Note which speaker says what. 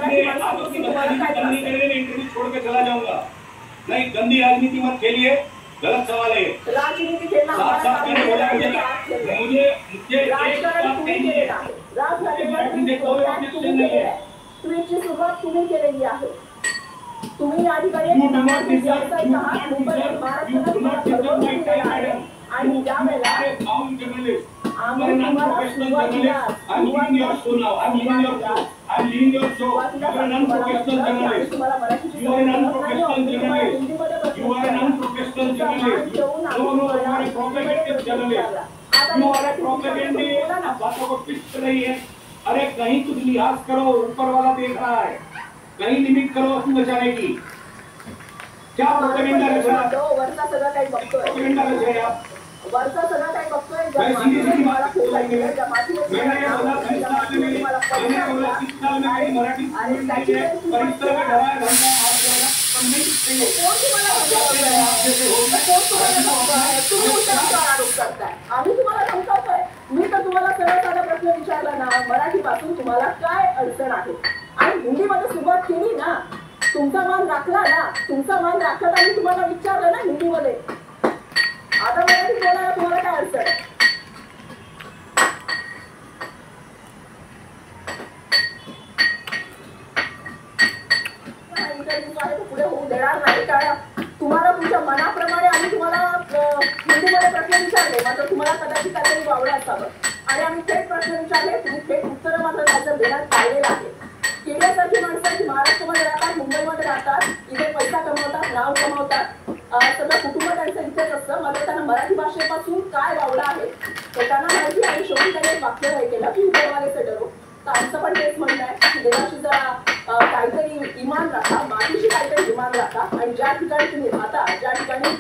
Speaker 1: मराठी माणसापासून तुम्हाला काय त्रास आहे?
Speaker 2: इंटरव्यू छोड़ के चला जाऊंगा। नहीं, गंदी राजनीति मत खेलिए, गलत सवाल है।
Speaker 1: राजनीति खेलना हमारा काम नहीं है।
Speaker 2: मुझे
Speaker 1: राजकारण तुम्ही केलेलं आहे, राजकारणात ट्विटची सुरुवात तुम्ही केलेली आहे। तुम्ही या ठिकाणी व्यावसायिक आहात, मुंबईत महाराष्ट्रात आणि त्यावेळेला आम्ही तुम्हाला सुरुवातीला
Speaker 2: अरे कहीं कुछ लिहाज करो, ऊपर वाला देख रहा है, कहीं लिमिट करो अपनी बचाने की। क्या प्रोपेगेंडा रच रहा है?
Speaker 1: वरचा सगळं काही बघतोय,
Speaker 2: प्रोपेगेंडा रच रहे आप?
Speaker 1: वरचा सगळं काही बघतोय। आम्ही तुम्हाला धमकावतोय? मी तर तुम्हाला सरळ साधा प्रश्न विचारला ना, मराठीपासून तुम्हाला काय अडचण आहे आणि हिंदीमध्ये सुरुवात केली ना, तुमचा मान राखला ना, तुमचा मान राखत आम्ही तुम्हाला विचारलं ना हिंदीमध्ये, आता मराठी बोलायला तुम्हाला काय अडचण आहे? पुढे होऊ देणार नाही, कारण तुम्हाला तुमच्या मनाप्रमाणे आम्ही तुम्हाला हिंदीमध्ये प्रश्न विचारले, मात्र तुम्हाला कदाचित काहीतरी वावडं असावं आणि आम्ही थेट प्रश्न विचारले, तुम्ही थेट उत्तरं मात्र त्याचं देण्यात पाहिलेलं आहे। केल्यासारखी माणसं जी महाराष्ट्रामध्ये राहतात, मुंबईमध्ये राहतात, इथे पैसा कमवतात, नाव कमवतात, सगळं कुटुंब त्यांचं इथेच असतं, मात्र त्यांना मराठी भाषेपासून काय वावडं आहे तर त्यांना माहिती आणि शेवटी त्यांनी एक वाक्य हे केलं की ऊपरवाले से डरो। तर आमचं पण तेच म्हणणं आहे की देवाशी जरा काहीतरी इमान राखा, मातीशी काहीतरी इमान राखा आणि ज्या ठिकाणी तुम्ही राहता, ज्या ठिकाणी